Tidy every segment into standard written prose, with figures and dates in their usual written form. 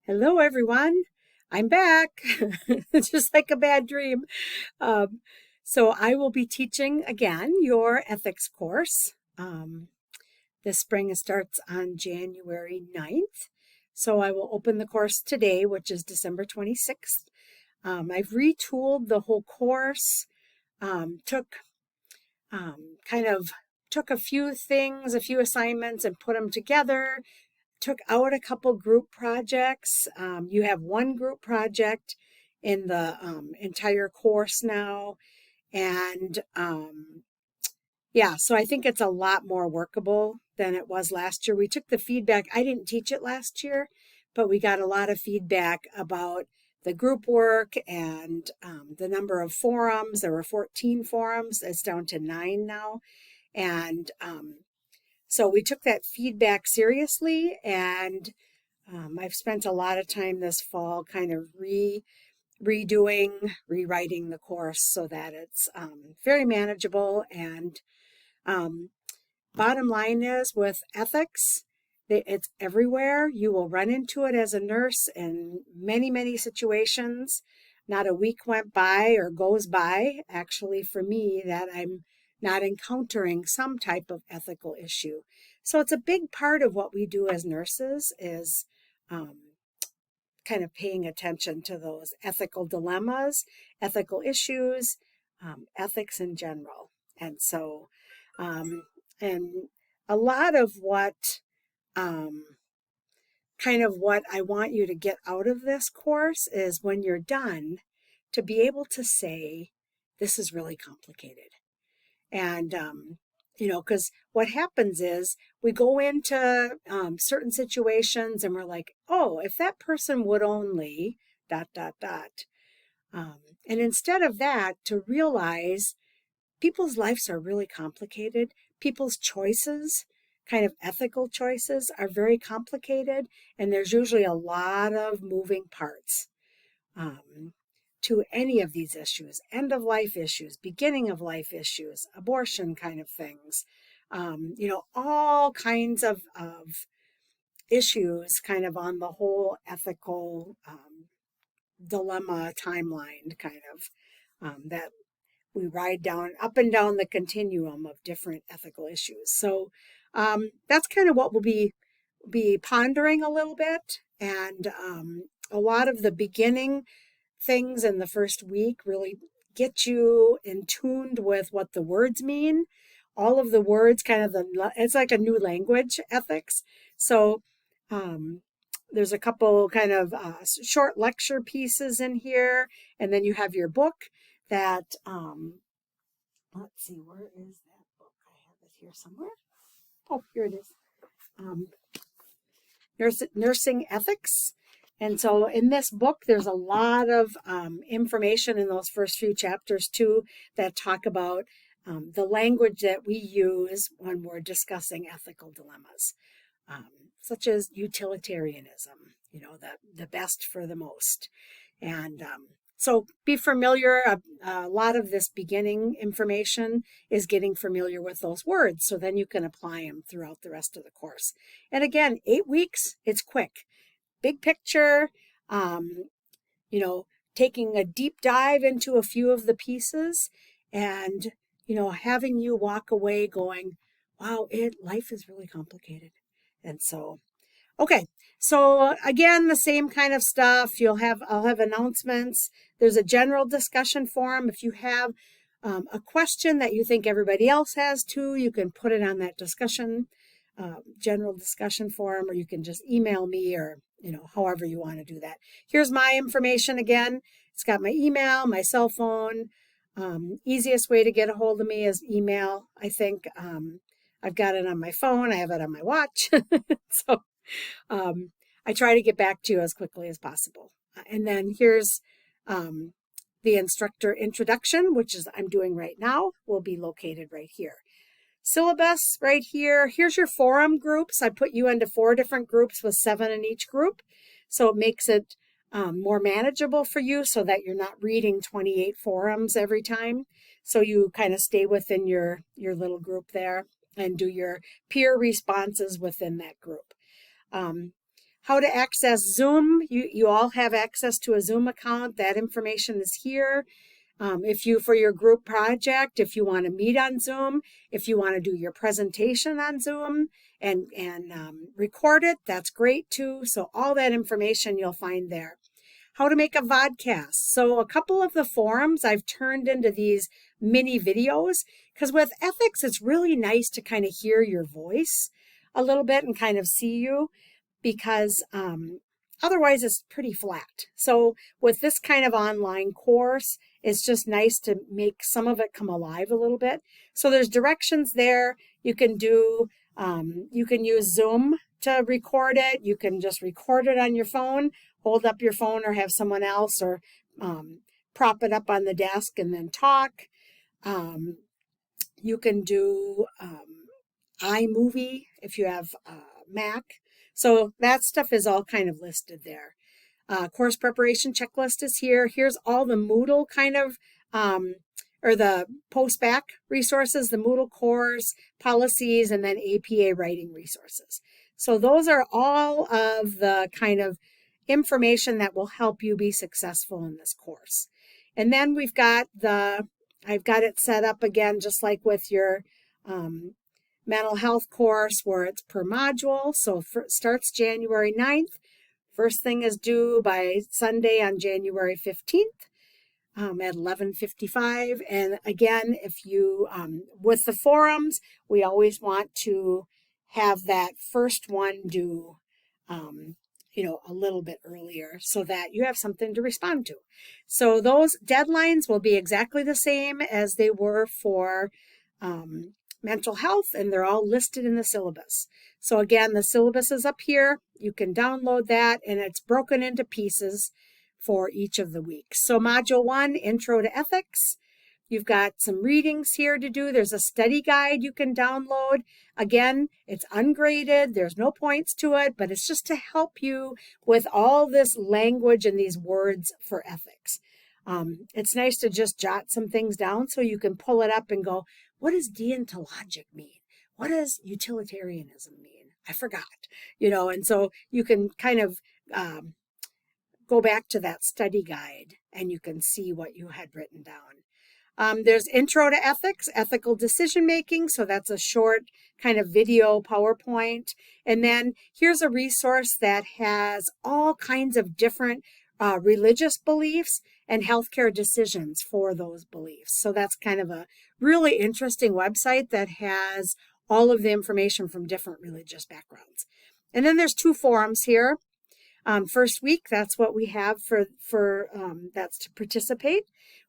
Hello, everyone. I'm back, just like a bad dream. Um, so I will be teaching again your ethics course. This spring it starts on January 9th. So I will open the course today, which is December 26th. I've retooled the whole course, took kind of took a few things, a few assignments, and put them together. Took out a couple group projects. You have one group project in the entire course now. And yeah, so I think it's a lot more workable than it was last year. We took the feedback. I didn't teach it last year, but we got a lot of feedback about the group work and the number of forums. There were 14 forums. It's down to 9 now. And so we took that feedback seriously, and I've spent a lot of time this fall kind of rewriting the course so that it's very manageable. And um, bottom line is with ethics, it's everywhere. You will run into it as a nurse in many, many situations. Not a week went by or goes by, actually, for me, that I'm not encountering some type of ethical issue. So it's a big part of what we do as nurses is um, kind of paying attention to those ethical dilemmas, ethical issues, ethics in general. And so, and a lot of um, what I want you to get out of this course is when you're done, to be able to say, this is really complicated. And, because what happens is we go into certain situations and we're like, oh, if that person would only dot, dot, dot. And instead of that, to realize people's lives are really complicated. People's choices, kind of ethical choices, are very complicated. And there's usually a lot of moving parts. To any of these issues, end of life issues, beginning of life issues, abortion kind of things, all kinds of issues kind of on the whole ethical dilemma timeline kind of that we ride down up and down the continuum of different ethical issues. So that's kind of what we'll be pondering a little bit. And a lot of the beginning things in the first week really get you in tuned with what the words mean. All of the words, it's like a new language, ethics. So there's a couple kind of short lecture pieces in here, and then you have your book that, let's see, where is that book? I have it here somewhere. Oh, here it is. Nursing Ethics. And so in this book, there's a lot of information in those first few chapters too that talk about the language that we use when we're discussing ethical dilemmas, such as utilitarianism, the best for the most. And so be familiar. A lot of this beginning information is getting familiar with those words, so then you can apply them throughout the rest of the course. And again, 8 weeks, it's quick. Big picture, taking a deep dive into a few of the pieces and, having you walk away going, wow, life is really complicated. And so, okay. So again, the same kind of stuff. I'll have announcements. There's a general discussion forum. If you have a question that you think everybody else has too, you can put it on that general discussion forum, or you can just email me, or however you want to do that. Here's my information again. It's got my email, my cell phone. Easiest way to get a hold of me is email. I think I've got it on my phone. I have it on my watch. So I try to get back to you as quickly as possible. And then here's the instructor introduction, which is I'm doing right now, will be located right here. Syllabus right here. Here's your forum groups. I put you into 4 different groups with 7 in each group. So it makes it more manageable for you so that you're not reading 28 forums every time. So you kind of stay within your little group there and do your peer responses within that group. How to access Zoom. You all have access to a Zoom account. That information is here. If you, for your group project, if you want to meet on Zoom, if you want to do your presentation on Zoom and record it, that's great too. So all that information you'll find there. How to make a vodcast. So a couple of the forums I've turned into these mini videos, because with ethics, it's really nice to kind of hear your voice a little bit and kind of see you, because otherwise it's pretty flat. So with this kind of online course, it's just nice to make some of it come alive a little bit. So there's directions there. You can do, you can use Zoom to record it. You can just record it on your phone, hold up your phone or have someone else, or prop it up on the desk and then talk. You can do iMovie if you have Mac. So that stuff is all kind of listed there. Course preparation checklist is here. Here's all the Moodle kind of, or the post-bac resources, the Moodle course, policies, and then APA writing resources. So those are all of the kind of information that will help you be successful in this course. And then we've got I've got it set up again, just like with your mental health course, where it's per module. So starts January 9th. First thing is due by Sunday on January 15th at 11:55. And again, if you, with the forums, we always want to have that first one due, a little bit earlier so that you have something to respond to. So those deadlines will be exactly the same as they were for mental health, and they're all listed in the syllabus. So again, the syllabus is up here. You can download that, and it's broken into pieces for each of the weeks. So Module 1, Intro to Ethics. You've got some readings here to do. There's a study guide you can download. Again, it's ungraded. There's no points to it, but it's just to help you with all this language and these words for ethics. It's nice to just jot some things down so you can pull it up and go, what does deontologic mean? What does utilitarianism mean? I forgot, and so you can kind of go back to that study guide and you can see what you had written down. There's Intro to Ethics, Ethical Decision Making. So that's a short kind of video PowerPoint. And then here's a resource that has all kinds of different religious beliefs and healthcare decisions for those beliefs. So that's kind of a really interesting website that has all of the information from different religious backgrounds. And then there's 2 forums here. First week, that's what we have for that's to participate.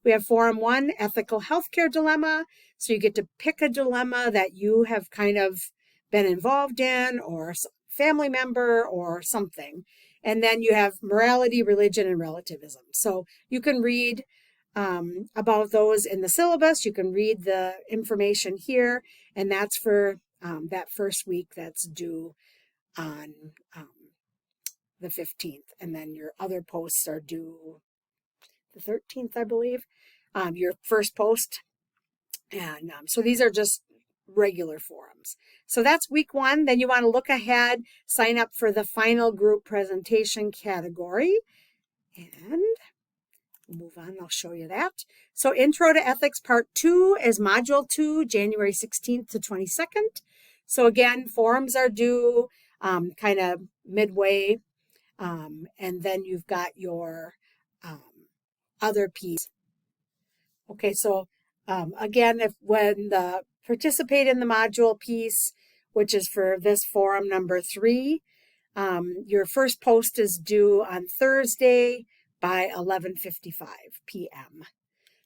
We have Forum 1, Ethical Healthcare Dilemma. So you get to pick a dilemma that you have kind of been involved in, or family member or something. And then you have Morality, Religion, and Relativism. So you can read about those in the syllabus. You can read the information here, and that's for that first week that's due on the 15th. And then your other posts are due the 13th, I believe, your first post. And so these are just regular forums. So that's week 1. Then you want to look ahead, sign up for the final group presentation category, and move on. I'll show you that. So Intro to Ethics Part 2 is Module 2, January 16th to 22nd. So again, forums are due kind of midway. And then you've got your other piece. Okay, so again, when the participate in the module piece, which is for this forum number 3, your first post is due on Thursday by 11:55 p.m.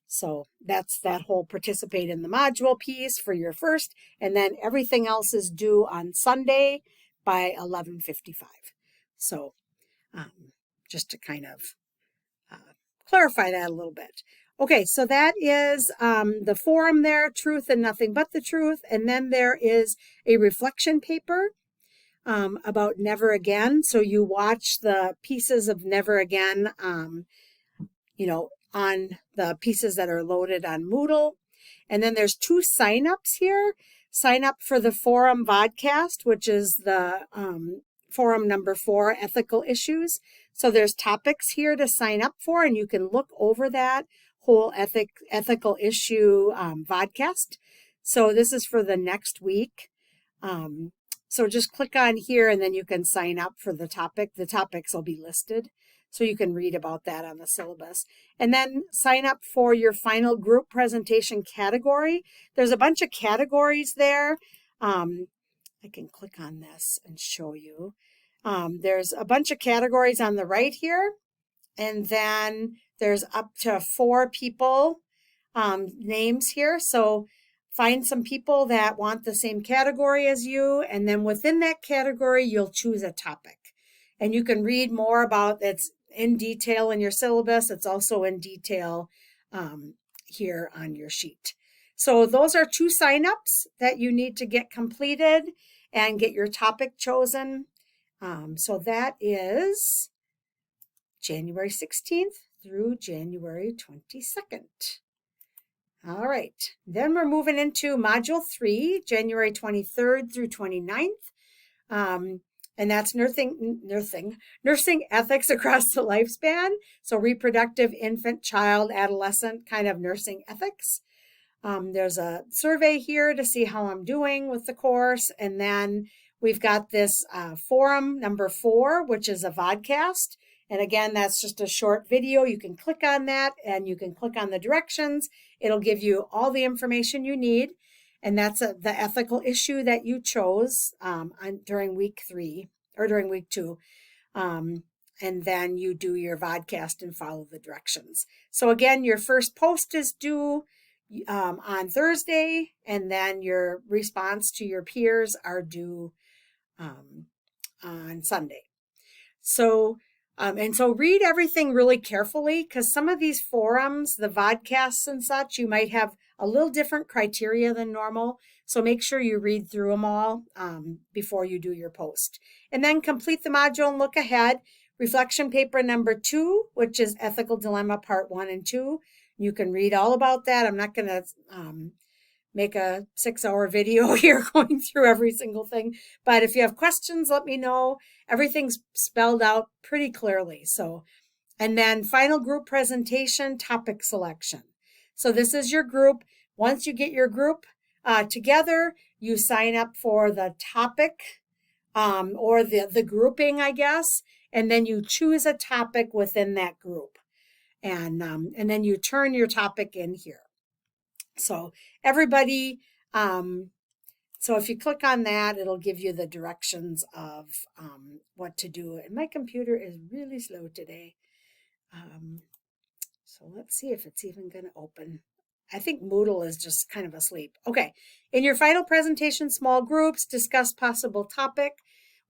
So that's that whole participate in the module piece for your first, and then everything else is due on Sunday by 11:55. So just to kind of clarify that a little bit. Okay, so that is the forum there, Truth and Nothing But the Truth. And then there is a reflection paper about Never Again. So you watch the pieces of Never Again, on the pieces that are loaded on Moodle. And then there's 2 sign-ups here. Sign up for the forum vodcast, which is the forum number 4, ethical issues. So there's topics here to sign up for, and you can look over that whole ethical issue vodcast. So this is for the next week. So just click on here and then you can sign up for the topic. The topics will be listed. So you can read about that on the syllabus. And then sign up for your final group presentation category. There's a bunch of categories there. I can click on this and show you. There's a bunch of categories on the right here. And then there's up to 4 people names here. So find some people that want the same category as you. And then within that category, you'll choose a topic. And you can read more about it's in detail in your syllabus. It's also in detail here on your sheet. So those are 2 signups that you need to get completed and get your topic chosen. So that is January 16th through January 22nd. All right, then we're moving into Module 3, January 23rd through 29th. And that's nursing ethics across the lifespan. So reproductive, infant, child, adolescent kind of nursing ethics. There's a survey here to see how I'm doing with the course. And then we've got this forum number 4, which is a vodcast. And again, that's just a short video. You can click on that and you can click on the directions. It'll give you all the information you need. And that's the ethical issue that you chose during week 3 or during week 2. And then you do your vodcast and follow the directions. So again, your first post is due on Thursday, and then your response to your peers are due on Sunday. So so read everything really carefully, because some of these forums, the vodcasts and such, you might have a little different criteria than normal. So make sure you read through them all before you do your post. And then complete the module and look ahead. Reflection paper number 2, which is Ethical Dilemma Part 1 and 2. You can read all about that. I'm not going to make a 6-hour video here going through every single thing. But if you have questions, let me know. Everything's spelled out pretty clearly. So, and then final group presentation, topic selection. So this is your group. Once you get your group together, you sign up for the topic or the grouping, I guess, and then you choose a topic within that group. And then you turn your topic in here. So everybody, so if you click on that, it'll give you the directions of what to do. And my computer is really slow today. So let's see if it's even going to open. I think Moodle is just kind of asleep. Okay, in your final presentation, small groups, discuss possible topic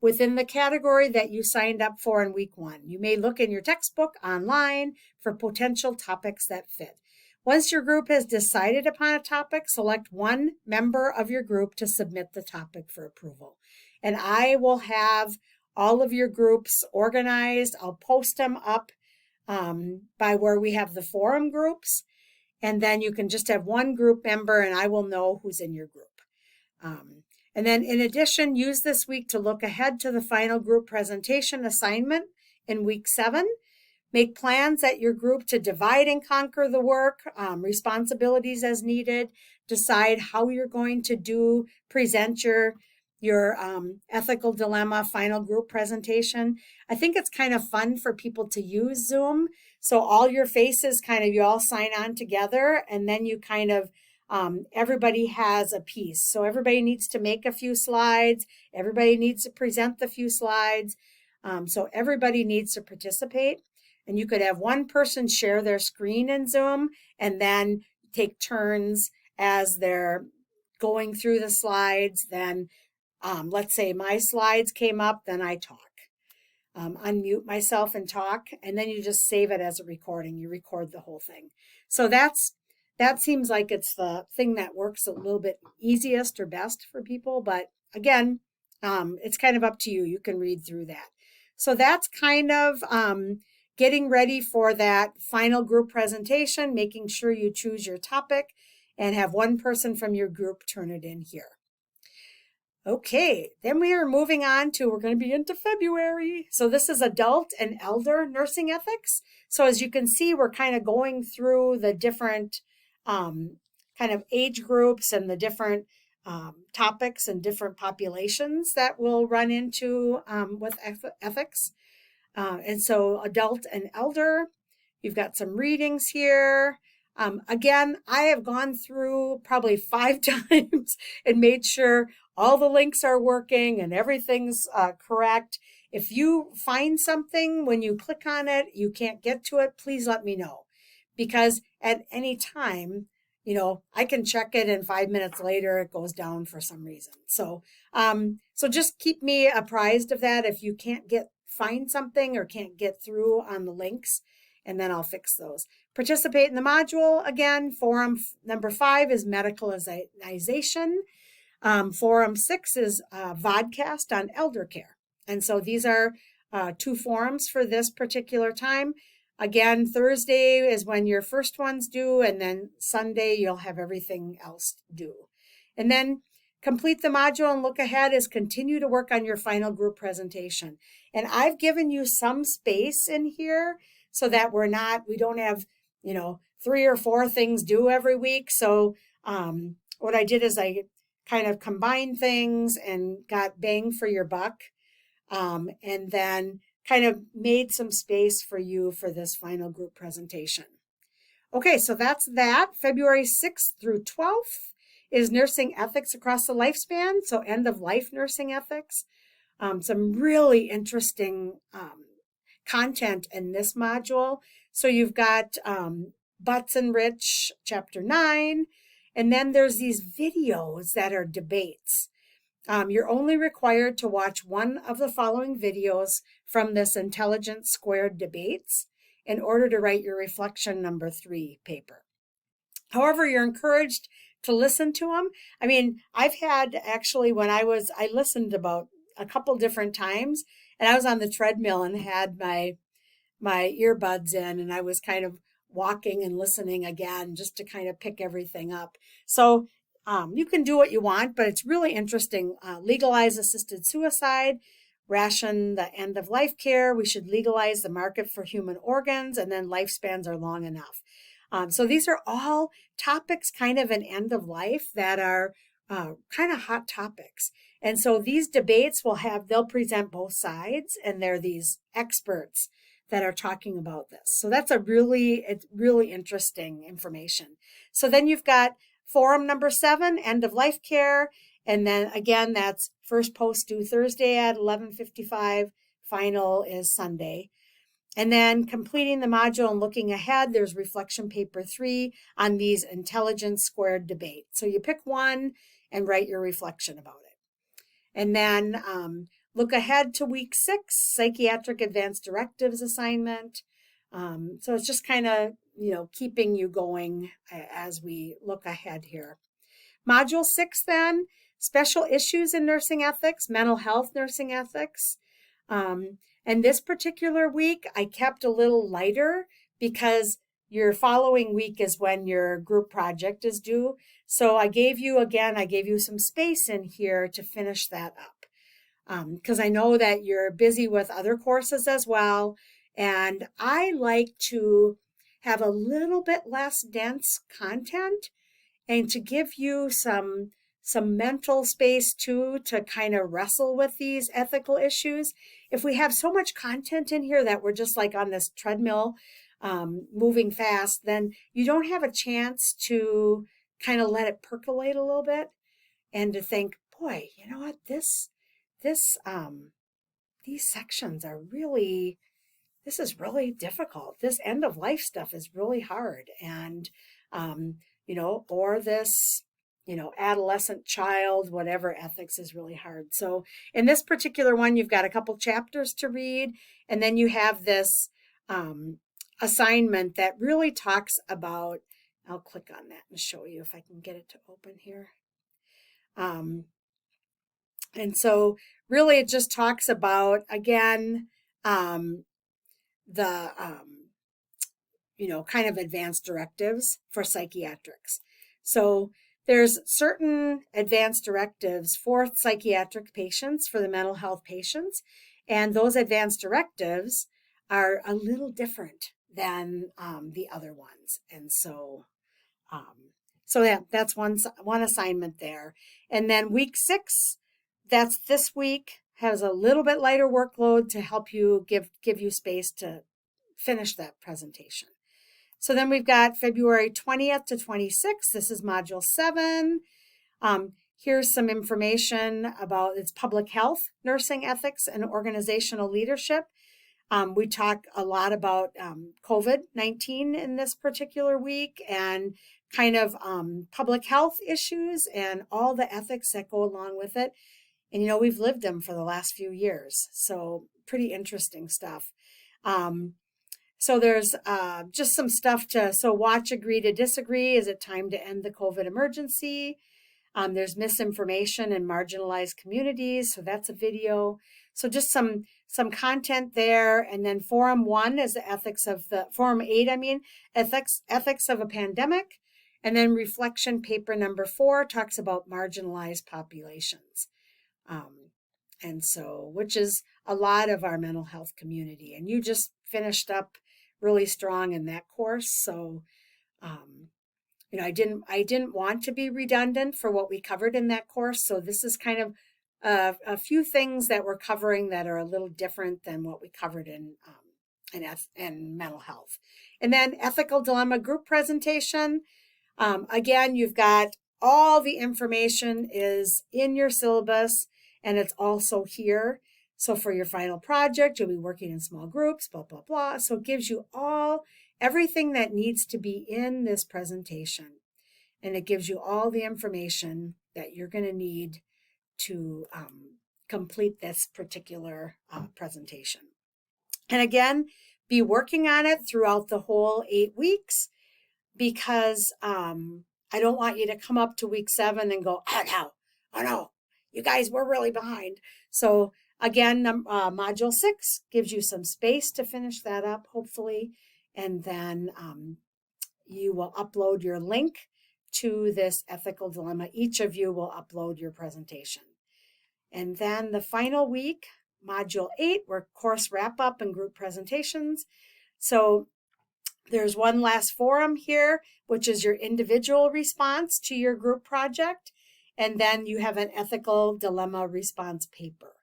within the category that you signed up for in week 1. You may look in your textbook online for potential topics that fit. Once your group has decided upon a topic, select one member of your group to submit the topic for approval. And I will have all of your groups organized. I'll post them up by where we have the forum groups. And then you can just have one group member and I will know who's in your group. And then in addition, use this week to look ahead to the final group presentation assignment in week 7. Make plans at your group to divide and conquer the work, responsibilities as needed. Decide how you're going to present your ethical dilemma final group presentation. I think it's kind of fun for people to use Zoom. So all your faces you all sign on together, and then you everybody has a piece. So everybody needs to make a few slides. Everybody needs to present the few slides. So everybody needs to participate. And you could have one person share their screen in Zoom and then take turns as they're going through the slides. Then let's say my slides came up, then I talk. Unmute myself and talk, and then you just save it as a recording. You record the whole thing. So that seems like it's the thing that works a little bit easiest or best for people. But again, it's kind of up to you. You can read through that. So that's kind of getting ready for that final group presentation, making sure you choose your topic and have one person from your group turn it in here. Okay, then we are moving on to, we're going to be into February. So this is adult and elder nursing ethics. So as you can see, we're kind of going through the different kind of age groups and the different topics and different populations that we'll run into with ethics. And so adult and elder, you've got some readings here. Again, I have gone through probably 5 times and made sure all the links are working and everything's correct. If you find something when you click on it, you can't get to it, please let me know. Because at any time, I can check it and 5 minutes later it goes down for some reason. So just keep me apprised of that if you can't find something or can't get through on the links, and then I'll fix those. Participate in the module. Again, forum number 5 is medicalization. Forum 6 is vodcast on elder care. And so these are 2 forums for this particular time. Again, Thursday is when your first one's due, and then Sunday you'll have everything else due. And then complete the module and look ahead is continue to work on your final group presentation. And I've given you some space in here so that we don't have, 3 or 4 things due every week. So what I did is I kind of combined things and got bang for your buck, and then kind of made some space for you for this final group presentation. Okay, so that's that. February 6th through 12th is nursing ethics across the lifespan, so end of life nursing ethics. Some really interesting content in this module. So you've got Butts and Rich, chapter 9, and then there's these videos that are debates. You're only required to watch one of the following videos from this Intelligence Squared debates in order to write your reflection number 3 paper. However, you're encouraged to listen to them. I mean, I've had actually I listened about a couple different times, and I was on the treadmill and had my earbuds in, and I was kind of walking and listening again just to kind of pick everything up. So you can do what you want, but it's really interesting. Legalize assisted suicide, ration the end of life care. We should legalize the market for human organs, and then lifespans are long enough. So these are all topics kind of an end of life that are kind of hot topics. And so these debates they'll present both sides, and they're these experts that are talking about this. So that's it's really interesting information. So then you've got forum number 7, end of life care. And then again, that's first post due Thursday at 11:55. Final is Sunday. And then completing the module and looking ahead, there's reflection paper 3 on these Intelligence Squared debates. So you pick one and write your reflection about it. And then look ahead to week 6, psychiatric advanced directives assignment. So it's just kind of, keeping you going as we look ahead here. Module 6 then, special issues in nursing ethics, mental health nursing ethics. And this particular week, I kept a little lighter because your following week is when your group project is due. So I gave you some space in here to finish that up. Because I know that you're busy with other courses as well. And I like to have a little bit less dense content and to give you some mental space too to kind of wrestle with these ethical issues. If we have so much content in here that we're just like on this treadmill moving fast, then you don't have a chance to kind of let it percolate a little bit and to think, boy, you know what, these sections are really, this is really difficult. This end of life stuff is really hard. And, or this, adolescent child, whatever ethics is really hard. So in this particular one, you've got a couple chapters to read, and then you have this assignment that really talks about, I'll click on that and show you if I can get it to open here. And so really it just talks about, again, the, kind of advanced directives for psychiatrics. So there's certain advanced directives for psychiatric patients, for the mental health patients, and those advanced directives are a little different than the other ones. And so yeah, that's one assignment there. And then week 6, that's this week, has a little bit lighter workload to help you give you space to finish that presentation. So then we've got February 20th to 26th. This is Module 7. Here's some information about its public health, nursing ethics, and organizational leadership. We talk a lot about COVID-19 in this particular week and kind of public health issues and all the ethics that go along with it. And, we've lived them for the last few years. So pretty interesting stuff. So there's just some stuff so watch, agree to disagree. Is it time to end the COVID emergency? There's misinformation in marginalized communities. So that's a video. So just some content there. And then Forum 1 is the Forum 8, ethics of a pandemic. And then reflection paper number 4 talks about marginalized populations. And so, which is a lot of our mental health community. And you just finished up really strong in that course. So, I didn't want to be redundant for what we covered in that course. So this is kind of a few things that we're covering that are a little different than what we covered in mental health. And then ethical dilemma group presentation. Again, you've got all the information is in your syllabus, and it's also here. So for your final project, you'll be working in small groups, blah, blah, blah. So it gives you everything that needs to be in this presentation. And it gives you all the information that you're going to need to complete this particular presentation. And again, be working on it throughout the whole 8 weeks, because I don't want you to come up to week 7 and go, oh no, you guys, we're really behind. So again, Module 6 gives you some space to finish that up, hopefully, and then you will upload your link to this ethical dilemma. Each of you will upload your presentation. And then the final week, Module 8, we're course wrap-up and group presentations. So there's one last forum here, which is your individual response to your group project. And then you have an ethical dilemma response paper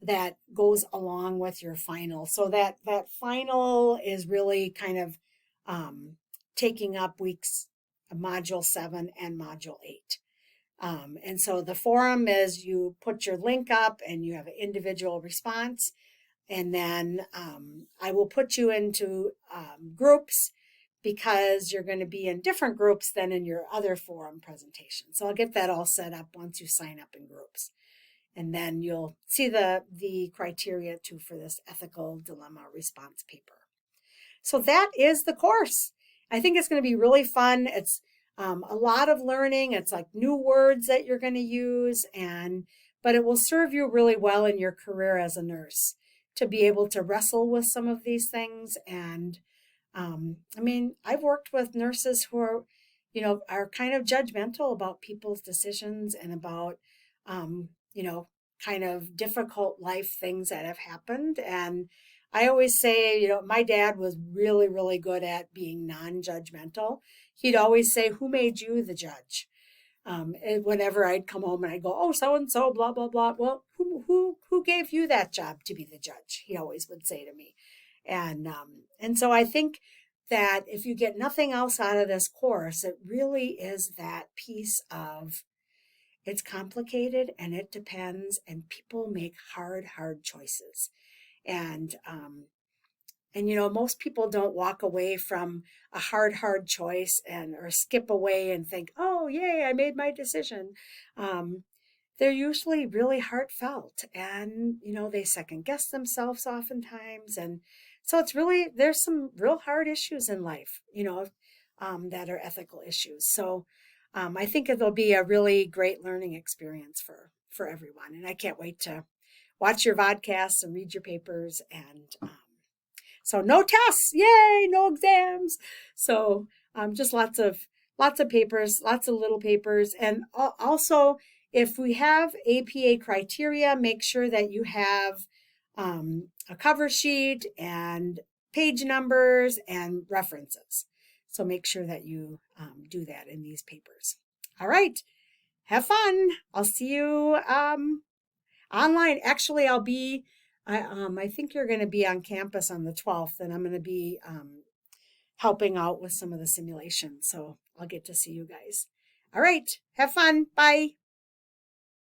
that goes along with your final. So that final is really kind of taking up weeks Module 7 and Module 8. And so the forum is you put your link up and you have an individual response. And then I will put you into groups, because you're going to be in different groups than in your other forum presentation. So I'll get that all set up once you sign up in groups. And then you'll see the criteria too for this ethical dilemma response paper. So that is the course. I think it's going to be really fun. It's a lot of learning. It's like new words that you're going to use, but it will serve you really well in your career as a nurse to be able to wrestle with some of these things. And I've worked with nurses who are kind of judgmental about people's decisions and about kind of difficult life things that have happened. And I always say, my dad was really, really good at being non-judgmental. He'd always say, "Who made you the judge?" Whenever I'd come home and I'd go, "Oh, so-and-so, blah, blah, blah." "Well, who gave you that job to be the judge?" He always would say to me. And so I think that if you get nothing else out of this course, it really is that piece of it's complicated and it depends, and people make hard choices. And most people don't walk away from a hard choice or skip away and think, "Oh, yay, I made my decision." They're usually really heartfelt, and, they second guess themselves oftentimes. And so there's some real hard issues in life, that are ethical issues. So I think it'll be a really great learning experience for everyone. And I can't wait to watch your vodcasts and read your papers. And so no tests, yay, no exams. So just lots of lots of papers, lots of little papers. And also, if we have APA criteria, make sure that you have a cover sheet and page numbers and references. So make sure that you do that in these papers. All right, have fun. I'll see you online. Actually, I think you're going to be on campus on the 12th, and I'm going to be helping out with some of the simulations. So I'll get to see you guys. All right, have fun. Bye.